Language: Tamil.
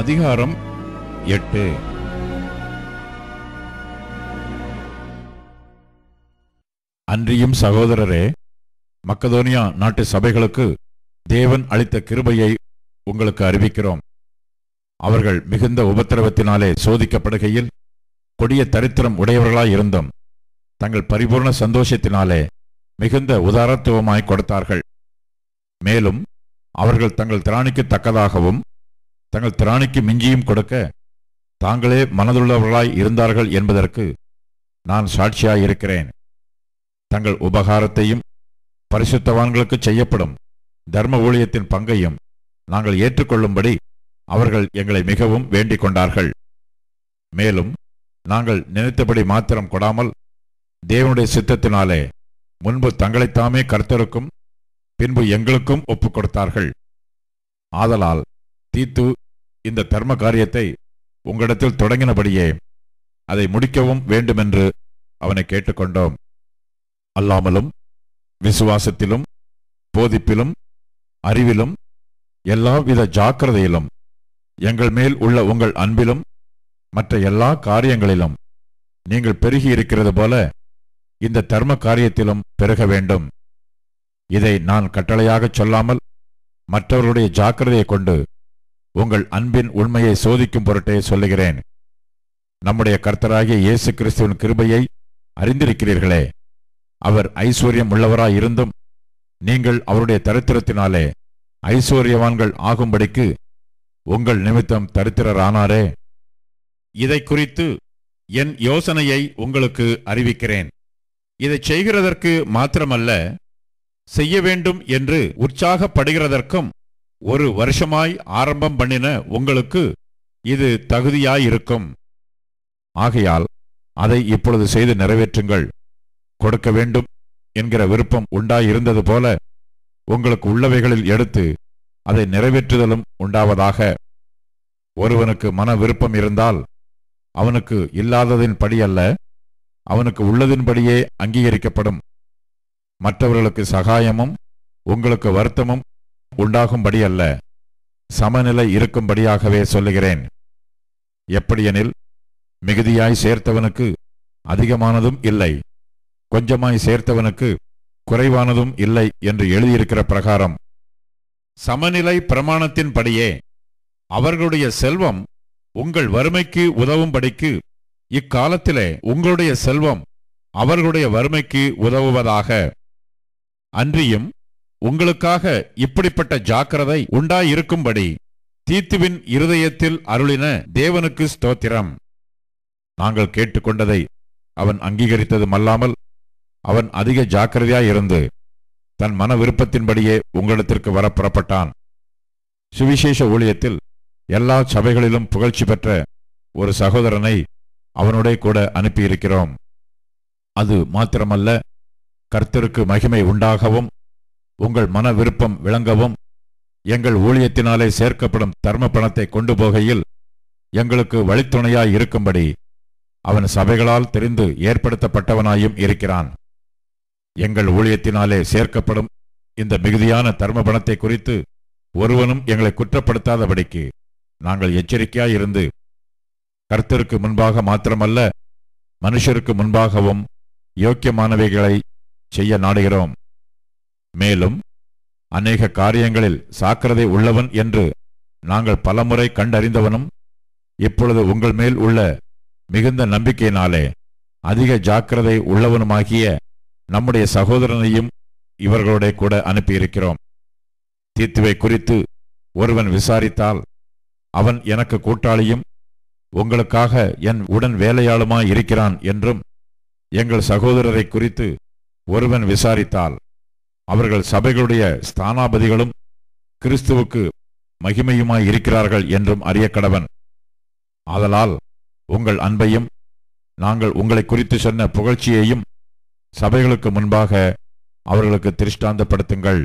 அதிகாரம் 8. அன்றியும் சகோதரரே, மக்கதோனியா நாட்டு சபைகளுக்கு தேவன் அளித்த கிருபையை உங்களுக்கு அறிவிக்கிறோம். அவர்கள் மிகுந்த உபத்திரவத்தினாலே சோதிக்கப்படுகையில் கொடிய தரித்திரம் உடையவர்களாயிருந்தும் தங்கள் பரிபூர்ண சந்தோஷத்தினாலே மிகுந்த உதாரத்துவமாய் கொடுத்தார்கள். மேலும் அவர்கள் தங்கள் திராணிக்கு தக்கதாகவும் தங்கள் திராணிக்கு மிஞ்சியும் கொடுக்க தாங்களே மனதுள்ளவர்களாய் இருந்தார்கள் என்பதற்கு நான் சாட்சியாயிருக்கிறேன். தங்கள் உபகாரத்தையும் பரிசுத்தவான்களுக்கு செய்யப்படும் தர்ம ஊழியத்தின் பங்கையும் நாங்கள் ஏற்றுக்கொள்ளும்படி அவர்கள் எங்களை மிகவும் வேண்டிக் கொண்டார்கள். மேலும் நாங்கள் நினைத்தபடி மாத்திரம் கொடாமல் தேவனுடைய சித்தத்தினாலே முன்பு தங்களைத்தாமே கர்த்தருக்கும் பின்பு எங்களுக்கும் ஒப்புக் கொடுத்தார்கள். ஆதலால் தீத்து இந்த தர்ம காரியத்தை உங்களிடத்தில் தொடங்கினபடியே அதை முடிக்கவும் வேண்டுமென்று அவனை கேட்டுக்கொண்டோம். அல்லாமலும் விசுவாசத்திலும் போதிப்பிலும் அறிவிலும் எல்லாவித ஜாக்கிரதையிலும் எங்கள் மேல் உள்ள உங்கள் அன்பிலும் மற்ற எல்லா காரியங்களிலும் நீங்கள் பெருகி இருக்கிறது போல இந்த தர்ம காரியத்திலும் பெருக வேண்டும். இதை நான் கட்டளையாகச் சொல்லாமல் மற்றவர்களுடைய ஜாக்கிரதையை கொண்டு உங்கள் அன்பின் உண்மையை சோதிக்கும் பொருட்டே சொல்லுகிறேன். நம்முடைய கர்த்தராகிய இயேசு கிறிஸ்துவின் கிருபையை அறிந்திருக்கிறீர்களே. அவர் ஐஸ்வர்யம் உள்ளவராயிருந்தும் நீங்கள் அவருடைய தரித்திரத்தினாலே ஐஸ்வர்யவான்கள் ஆகும்படிக்கு உங்கள் நிமித்தம் தரித்திரரானாரே. இதை குறித்து என் யோசனையை உங்களுக்கு அறிவிக்கிறேன். இதை செய்கிறதற்கு மாத்திரமல்ல, செய்ய வேண்டும் என்று உற்சாகப்படுகிறதற்கும் ஒரு வருஷமாய் ஆரம்பம் பண்ணின உங்களுக்கு இது தகுதியாயிருக்கும். ஆகையால் அதை இப்பொழுது செய்து நிறைவேற்றுங்கள். கொடுக்க வேண்டும் என்கிற விருப்பம் உண்டாயிருந்தது போல உங்களுக்கு உள்ளவைகளில் எடுத்து அதை நிறைவேற்றுதலும் உண்டாவதாக. ஒருவனுக்கு மன விருப்பம் இருந்தால் அவனுக்கு இல்லாததின் படி அல்ல, அவனுக்கு உள்ளதின்படியே அங்கீகரிக்கப்படும். மற்றவர்களுக்கு சகாயமும் உங்களுக்கு வருத்தமும் உண்டாகும்படி அல்ல, சமநிலை இருக்கும்படியாகவே சொல்லுகிறேன். எப்படியெனில், மிகுதியாய் சேர்த்தவனுக்கு அதிகமானதும் இல்லை, கொஞ்சமாய் சேர்த்தவனுக்கு குறைவானதும் இல்லை என்று எழுதியிருக்கிற பிரகாரம் சமநிலை பிரமாணத்தின்படியே அவர்களுடைய செல்வம் உங்கள் வறுமைக்கு உதவும்படிக்கு இக்காலத்திலே உங்களுடைய செல்வம் அவர்களுடைய வறுமைக்கு உதவுவதாக. அன்றியும் உங்களுக்காக இப்படிப்பட்ட ஜாக்கிரதை உண்டாயிருக்கும்படி தீத்துவின் இருதயத்தில் அருளின தேவனுக்கு ஸ்தோத்திரம். நாங்கள் கேட்டுக்கொண்டதை அவன் அங்கீகரித்ததுமல்லாமல் அவன் அதிக ஜாக்கிரதையாயிருந்து தன் மன விருப்பத்தின்படியே உங்களிடத்திற்கு வர புறப்பட்டான். சுவிசேஷ ஊழியத்தில் எல்லா சபைகளிலும் புகழ்ச்சி பெற்ற ஒரு சகோதரனை அவனுடைய கூட அனுப்பியிருக்கிறோம். அது மாத்திரமல்ல, கர்த்தருக்கு மகிமை உண்டாகவும் உங்கள் மன விருப்பம் விளங்கவும் எங்கள் ஊழியத்தினாலே சேர்க்கப்படும் தர்ம பணத்தை கொண்டு போகையில் எங்களுக்கு வழித்துணையாய் இருக்கும்படி அவன் சபைகளால் தெரிந்து ஏற்படுத்தப்பட்டவனாயும் இருக்கிறான். எங்கள் ஊழியத்தினாலே சேர்க்கப்படும் இந்த மிகுதியான தர்ம பணத்தை குறித்து ஒருவனும் எங்களை குற்றப்படுத்தாதபடிக்கு நாங்கள் எச்சரிக்கையாயிருந்து கர்த்தருக்கு முன்பாக மாத்திரமல்ல, மனுஷருக்கு முன்பாகவும் யோக்கியமானவைகளை செய்ய நாடுகிறோம். மேலும் அநேக காரியங்களில் சாக்கிரதை உள்ளவன் என்று நாங்கள் பலமுறை கண்டறிந்தவனும் இப்பொழுது உங்கள் மேல் உள்ள மிகுந்த நம்பிக்கையினாலே அதிக ஜாக்கிரதை உள்ளவனுமாகிய நம்முடைய சகோதரனையும் இவர்களோட கூட அனுப்பியிருக்கிறோம். தீத்துவை குறித்து ஒருவன் விசாரித்தால் அவன் எனக்கு கூட்டாளியும் உங்களுக்காக என் உடன் வேலையாளுமாய் இருக்கிறான் என்றும், எங்கள் சகோதரரை குறித்து ஒருவன் விசாரித்தால் அவர்கள் சபைகளுடைய ஸ்தானாபதிகளும் கிறிஸ்துவுக்கு மகிமையுமாய் இருக்கிறார்கள் என்றும் அறியக்கடவன். ஆதலால் உங்கள் அன்பையும் நாங்கள் உங்களை குறித்து சொன்ன புகழ்ச்சியையும் சபைகளுக்கு முன்பாக அவர்களுக்கு திருஷ்டாந்தப்படுத்துங்கள்.